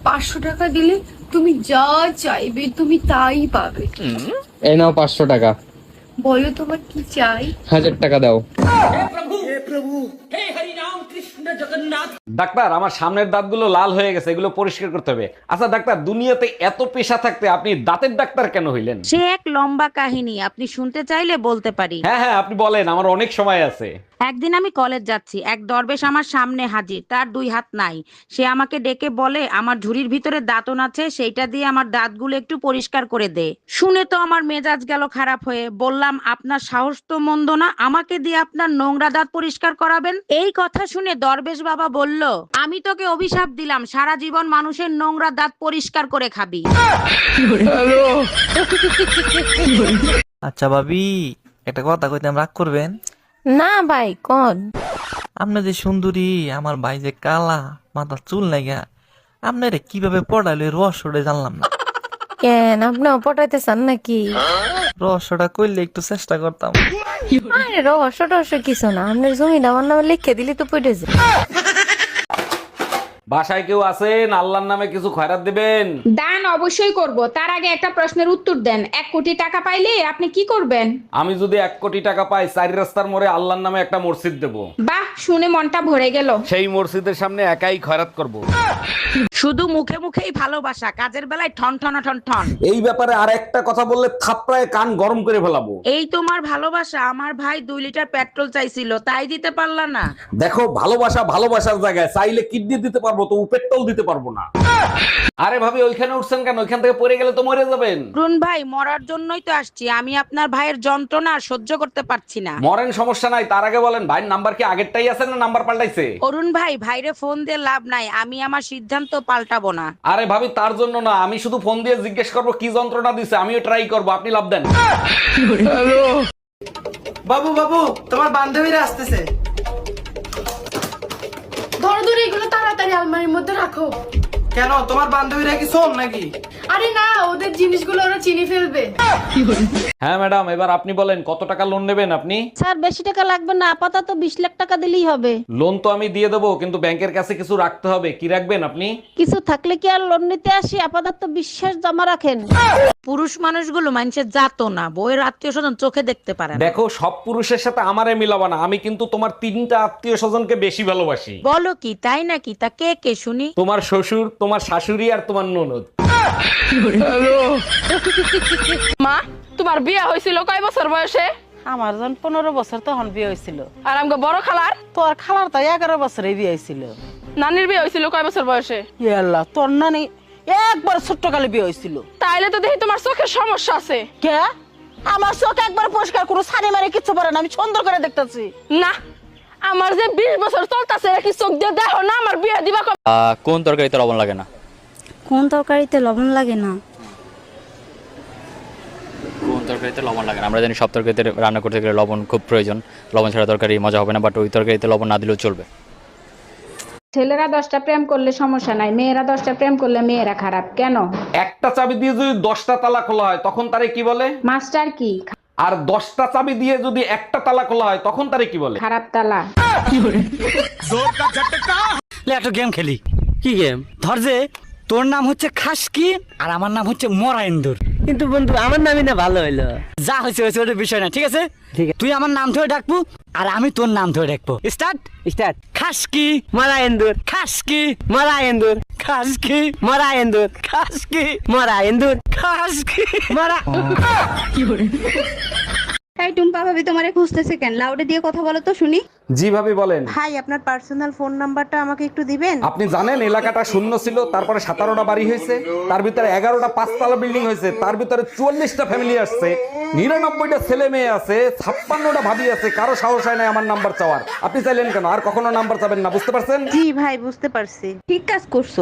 500 টাকা দিলে তুমি যা চাইবে তুমি তাই পাবে। এই নাও 500 টাকা। বলো তোমার কি চাই? 1000 টাকা দাও। ডাক্তার, আমার সামনের দাঁতগুলো লাল হয়ে গেছে, এগুলো পরিষ্কার করতে হবে। আচ্ছা ডাক্তার, দুনিয়াতে এত পেশা থাকতে আপনি দাঁতের ডাক্তার কেন হইলেন? সে এক লম্বা কাহিনী, আপনি শুনতে চাইলে বলতে পারি। হ্যাঁ হ্যাঁ, আপনি বলেন, আমার অনেক সময় আছে। একদিন আমি কলেজ যাচ্ছি, এক দরবেশ আমার সামনে হাজির, তার 2 হাত নাই। সে আমাকে ডেকে বলে আমার ঝুড়ির ভিতরে দাঁতন আছে, সেইটা দিয়ে আমার দাঁতগুলো একটু পরিষ্কার করে দে। শুনে তো আমার মেজাজ গেল খারাপ হয়ে। বললাম, আপনার সাহস তো মন্দ না, আমাকে দিয়ে আপনার নোংরা দাঁত পরিষ্কার করাবেন? এই কথা শুনে দরবেশ বাবা বলল, আমি তোকে অভিশাপ দিলাম, সারা জীবন মানুষের নোংরা দাঁত পরিষ্কার করে খাবি। আচ্ছা ভাবি, একটা কথা কইতাম, রাগ করবেন? না ভাই কোন? আপনি যে সুন্দরী, আমার ভাই যে কালা, মাথা চুল নাইগা, আপনারে কিভাবে পড়াইলো এই রহস্যটা জানলাম না। কেন আপনিও পটাইতে চান নাকি? রহস্যটা কইলে একটু চেষ্টা করতাম। আরে রহস্য টহস্য কিছু না, আপনার জমিটা আমার নামে লিখে দিলি তো পড়ে যায়। বাসায় কেউ আছেন? আল্লাহর নামে কিছু খয়রাত দিবেন। দান অবশ্যই করব, তার আগে একটা প্রশ্নের উত্তর দেন। 1 কোটি টাকা পাইলে আপনি কি করবেন? আমি যদি 1 কোটি টাকা পাই, 4 রাস্তার মোড়ে আল্লাহর নামে একটা মসজিদ দেব। বাহ, শুনে মনটা ভরে গেল। সেই মসজিদের সামনে একাই খয়রাত করব। শুধু মুখে মুখেই ভালোবাসা, কাজের বেলায় ঠন ঠন ঠন ঠন। এই ব্যাপারে আর একটা কথা বললে থাপড়ায় কান গরম করে ফেলাবো। এই তোমার ভালোবাসা? আমার ভাই 2 লিটার পেট্রোল চাইছিল, তাই দিতে পারলা না? দেখো, ভালোবাসা ভালোবাসার জায়গায়, চাইলে কিডনি দিতে পারবো, তো পেট্রোল দিতে পারবো না। আরে ভাবি, ওইখানে উঠছেন কেন? ওইখান থেকে পড়ে গেলে তো মরে যাবেন। অরুণ ভাই, মরার জন্যই তো আসছি। আমি আপনার ভাইয়ের যন্ত্রণা আর সহ্য করতে পারছি না। মরেন, সমস্যা নাই, তার আগে বলেন ভাইয়ের নাম্বার কি আগেরটাই আছে না নাম্বার পাল্টাইছে? অরুণ ভাই, ভাইরে ফোন দিয়ে লাভ নাই, আমি আমার সিদ্ধান্ত পাল্টাবো না। আরে ভাবি, তার জন্য না, আমি শুধু ফোন দিয়ে জিজ্ঞেস করবো কি যন্ত্রণা দিছে, আমিও ট্রাই করবো, আপনি লাভ দেন। বাবু বাবু, তোমার বান্ধবীরা আসতেছে। ধরো ধরো, এগুলো তাড়াতাড়ি আলমারির মধ্যে রাখো। কেন, তোমার বান্ধবীরা কি শোন নাকি? আরে না, ওদের জিনিসগুলো ওরা চিনি ফেলবে। হ্যাঁ ম্যাডাম, এবার আপনি বলেন কত টাকা লোন নেবেন আপনি? স্যার বেশি টাকা লাগবে না, আপাতত 20 লাখ টাকা দিলেই হবে। লোন তো আমি দিয়ে দেবো, কিন্তু ব্যাংকের কাছে কিছু রাখতে হবে। কি রাখবেন আপনি? কিছু থাকলে কি আর লোন নিতে আসি? আপাতত বিশ্বাস জমা রাখেন। পুরুষ মানুষগুলো মানুষের জাতো না, বউয়ের আত্মীয় স্বজন চোখে দেখতে পারে না। দেখো, সব পুরুষের সাথে আমারে মিলাবা না, আমি কিন্তু তোমার 3টা আত্মীয় স্বজনকে বেশি ভালোবাসি। বলো কি, তাই নাকি? তা কে কে শুনি? তোমার শ্বশুর, তোমার শাশুড়ি আর তোমার ননদ। মা, তোমার বিয়ে হয়েছিল কয় বছর বয়সে? আমার যখন 15 বছর তখন বিয়ে হয়েছিল। আর আমাকে বড় খালার? তোর খালার তো 11 বছরে বিয়ে হয়েছিল। নানির বিয়ে হয়েছিল কয় বছর বয়সে? আল্লাহ, তোর নানি একবার ছোট্ট কালে বিয়ে হয়েছিল। তাইলে তো দেখি তোমার চোখের সমস্যা আছে। কে? আমার চোখ একবার পরিষ্কার কোনো সানি মারে কিচ্ছু পারে না, আমি সুন্দর করে দেখতেছি। না, আমার যে 20 বছর চলতেছে, কি চোখ দিয়ে দেখো না আমার বিয়ে দিবা কবে? কোন তরকারিতে লবণ লাগে না? কোন তরকারিতে লবণ লাগে না? কোন তরকারিতে লবণ লাগে না? আমরা জানি সব তরকারিতে রান্না করতে গেলে লবণ খুব প্রয়োজন। লবণ ছাড়া তরকারি মজা হবে না, বাট ওই তরকারিতে লবণ না দিলেও চলবে। ছেলেরা 10টা প্রেম করলে সমস্যা নাই, মেয়েরা 10টা প্রেম করলে মেয়েরা খারাপ কেন? একটা চাবি দিয়ে যদি 10টা তালা খোলা হয়, তখন তারে কি বলে? মাস্টার কি? আর 10টা চাবি দিয়ে যদি একটা তালা খোলা হয়, তখন তারে কি বলে? খারাপ তালা। একটা গেম খেলি। কি গেম? ধর যে তোর নাম হচ্ছে খাসকি আর আমার নাম হচ্ছে মরাইন্দুর, কিন্তু বন্ধু আমার নামই না ভালো হইলো। যা হয়েছে হয়েছে, ওটা বিষয় না, ঠিক আছে? ঠিক আছে, তুই আমার নাম ধরে ডাকবো আর আমি তোর নাম ধরে ডাকবো। Start start. খাসকি মরাইন্দুর, খাসকি মরাইন্দুর, খাসকি মরাইন্দুর, খাসকি মরাইন্দুর, খাসকি মরা। এই টুম্পা ভাবি তোমারে খুঁজতেছে কেন? লাউডে দিয়ে কথা বলো তো শুনি। জি ভাবি, বলেন। ভাই, আপনার পার্সোনাল ফোন নাম্বারটা আমাকে একটু দিবেন? আপনি জানেন এলাকাটা শূন্য ছিল, তারপরে 17টা বাড়ি হয়েছে, তার ভিতরে 11টা 5তলা বিল্ডিং হয়েছে, তার ভিতরে 44টা ফ্যামিলি আসছে, 99টা ছেলে মেয়ে আছে, 56টা ভাবি আছে, কারো সাহস হয় না আমার নাম্বার চাওয়ার। আপনি চাইলেন কেন? আর কখনো নাম্বার চাবেন না, বুঝতে পারছেন? জি ভাই, বুঝতে পারছি। ঠিক কাজ করছো।